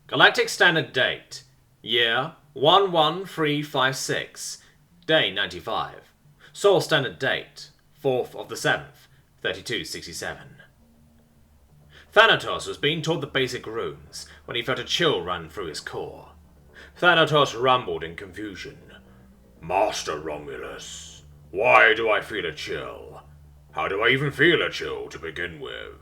Galactic Standard Date. Year 11356. Day 95. Soul Standard Date. 4th of the 7th, 3267. Thanatos was being taught the basic runes when he felt a chill run through his core. Thanatos rumbled in confusion. Master Romulus, why do I feel a chill? How do I even feel a chill to begin with?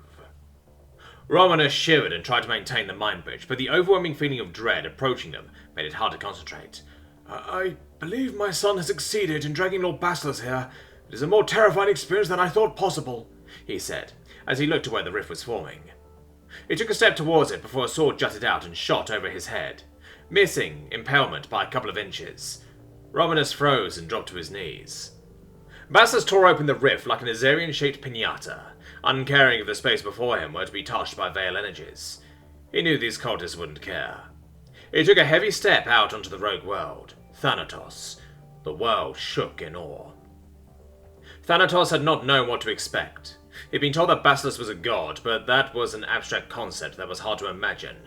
Romulus shivered and tried to maintain the mind bridge, but the overwhelming feeling of dread approaching them made it hard to concentrate. I believe my son has succeeded in dragging Lord Basilis here. It is a more terrifying experience than I thought possible, he said, as he looked to where the rift was forming. He took a step towards it before a sword jutted out and shot over his head, missing impalement by a couple of inches. Romulus froze and dropped to his knees. Basilis tore open the rift like an Azarian-shaped piñata, uncaring if the space before him were to be touched by veil energies. He knew these cultists wouldn't care. He took a heavy step out onto the rogue world, Thanatos. The world shook in awe. Thanatos had not known what to expect. He'd been told that Basilis was a god, but that was an abstract concept that was hard to imagine.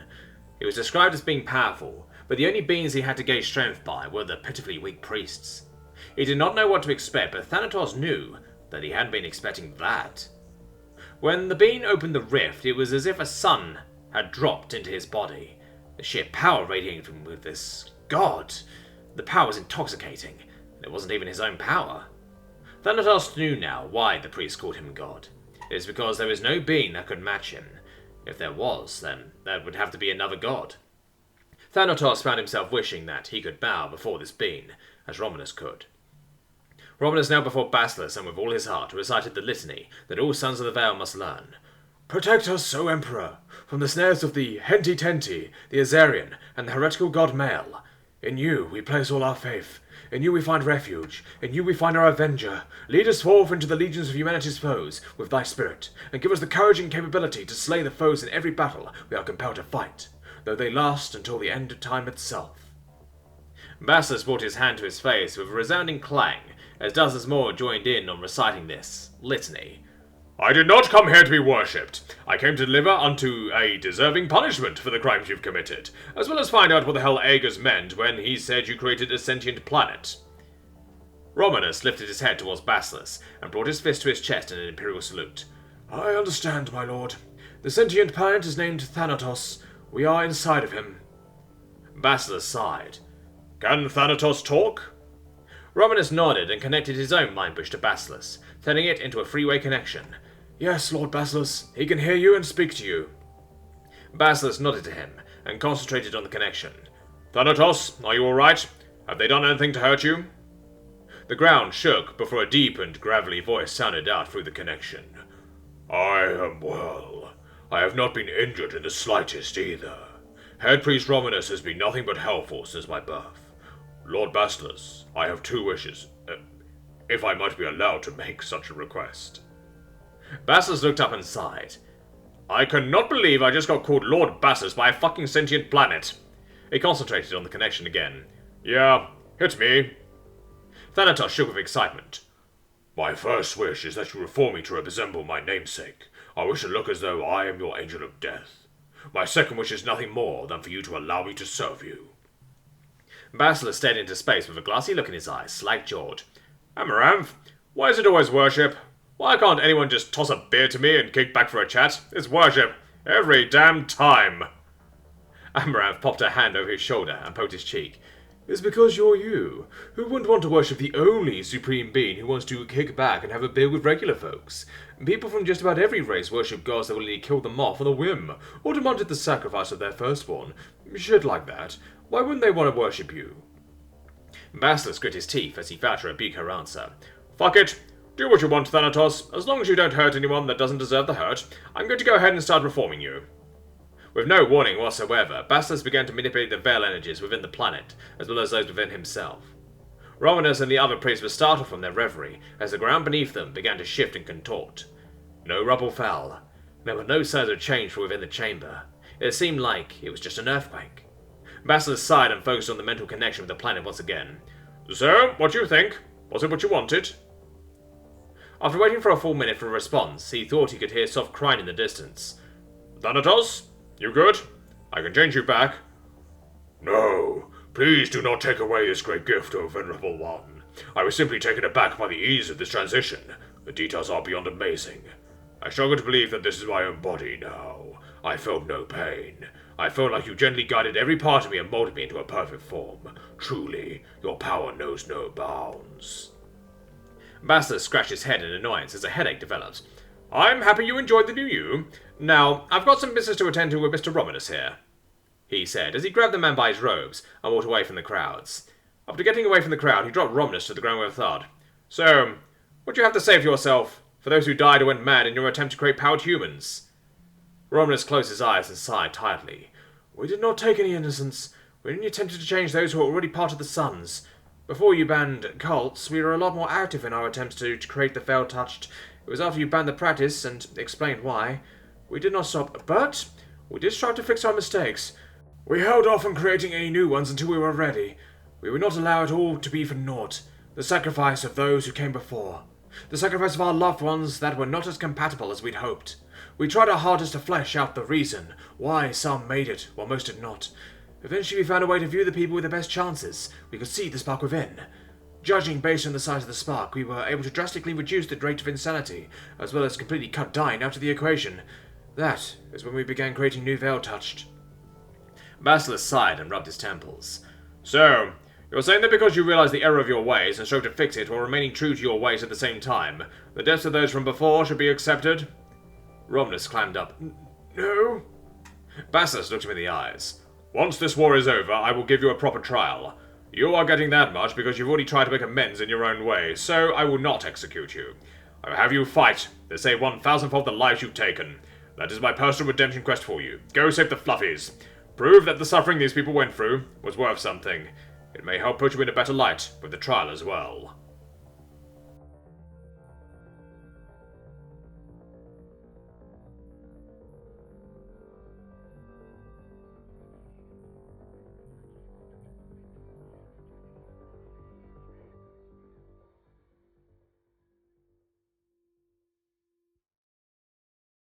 He was described as being powerful, but the only beings he had to gauge strength by were the pitifully weak priests. He did not know what to expect, but Thanatos knew that he hadn't been expecting that. When the being opened the rift, it was as if a sun had dropped into his body. The sheer power radiating from with this god. The power was intoxicating, and it wasn't even his own power. Thanatos knew now why the priests called him god. It is because there is no being that could match him. If there was, then there would have to be another god. Thanatos found himself wishing that he could bow before this being, as Romulus could. Romulus knelt before Basilis and with all his heart recited the litany that all sons of the Veil must learn. Protect us, O Emperor, from the snares of the Henty-Tenty, the Azarian, and the heretical god Male. In you we place all our faith. In you we find refuge. In you we find our avenger. Lead us forth into the legions of humanity's foes with thy spirit, and give us the courage and capability to slay the foes in every battle we are compelled to fight, though they last until the end of time itself. Basilis brought his hand to his face with a resounding clang, as dozens more joined in on reciting this litany. I did not come here to be worshipped. I came to deliver unto a deserving punishment for the crimes you've committed, as well as find out what the hell Aegis meant when he said you created a sentient planet. Romulus lifted his head towards Basilis and brought his fist to his chest in an imperial salute. I understand, my lord. The sentient planet is named Thanatos. We are inside of him. Basilis sighed. Can Thanatos talk? Romulus nodded and connected his own mind bridge to Basilis, turning it into a three-way connection. Yes, Lord Basilis, he can hear you and speak to you. Basilis nodded to him and concentrated on the connection. Thanatos, are you all right? Have they done anything to hurt you? The ground shook before a deep and gravelly voice sounded out through the connection. I am well. I have not been injured in the slightest either. Head Priest Romulus has been nothing but helpful since my birth. Lord Basilis, I have two wishes, if I might be allowed to make such a request. Basilis looked up and sighed. I cannot believe I just got called Lord Basilis by a fucking sentient planet. He concentrated on the connection again. Yeah, hit me. Thanatos shook with excitement. My first wish is that you reform me to resemble my namesake. I wish to look as though I am your angel of death. My second wish is nothing more than for you to allow me to serve you. Basilis stared into space with a glassy look in his eyes, slack-jawed. Amaranth, why is it always worship? Why can't anyone just toss a beer to me and kick back for a chat? It's worship. Every damn time. Amaranth popped her hand over his shoulder and poked his cheek. It's because you're you. Who wouldn't want to worship the only supreme being who wants to kick back and have a beer with regular folks? People from just about every race worship gods that will willingly kill them off on a whim, or demanded the sacrifice of their firstborn. Shit like that. Why wouldn't they want to worship you? Basilis grit his teeth as he vowed to rebuke her answer. Fuck it. Do what you want, Thanatos. As long as you don't hurt anyone that doesn't deserve the hurt, I'm going to go ahead and start reforming you. With no warning whatsoever, Basilis began to manipulate the veil energies within the planet, as well as those within himself. Romulus and the other priests were startled from their reverie, as the ground beneath them began to shift and contort. No rubble fell. There were no signs of change from within the chamber. It seemed like it was just an earthquake. Basilis sighed and focused on the mental connection with the planet once again. So, what do you think? Was it what you wanted? After waiting for a full minute for a response, he thought he could hear soft crying in the distance. Thanatos? You good? I can change you back. No, please do not take away this great gift, O Venerable One. I was simply taken aback by the ease of this transition. The details are beyond amazing. I struggle to believe that this is my own body now. I felt no pain. I felt like you gently guided every part of me and molded me into a perfect form. Truly, your power knows no bounds. Basilis scratched his head in annoyance as a headache developed. I'm happy you enjoyed the new you. Now, I've got some business to attend to with Mr. Romulus here, he said as he grabbed the man by his robes and walked away from the crowds. After getting away from the crowd, he dropped Romulus to the ground with a thud. So, what do you have to say for yourself, for those who died or went mad in your attempt to create powered humans? Romulus closed his eyes and sighed tiredly. We did not take any innocents. We only attempted to change those who were already part of the Suns. Before you banned cults, we were a lot more active in our attempts to create the Veil-Touched. It was after you banned the practice and explained why. We did not stop, but we did strive to fix our mistakes. We held off on creating any new ones until we were ready. We would not allow it all to be for naught. The sacrifice of those who came before. The sacrifice of our loved ones that were not as compatible as we'd hoped. We tried our hardest to flesh out the reason why some made it while most did not. Eventually we found a way to view the people with the best chances. We could see the spark within. Judging based on the size of the spark, we were able to drastically reduce the rate of insanity, as well as completely cut dying out of the equation. That is when we began creating new Veil-Touched. Basilis sighed and rubbed his temples. So, you're saying that because you realized the error of your ways and strove to fix it while remaining true to your ways at the same time, the deaths of those from before should be accepted? Romulus climbed up. No. Basilis looked him in the eyes. Once this war is over, I will give you a proper trial. You are getting that much because you've already tried to make amends in your own way, so I will not execute you. I will have you fight to save 1,000-fold the lives you've taken. That is my personal redemption quest for you. Go save the Fluffies. Prove that the suffering these people went through was worth something. It may help put you in a better light with the trial as well.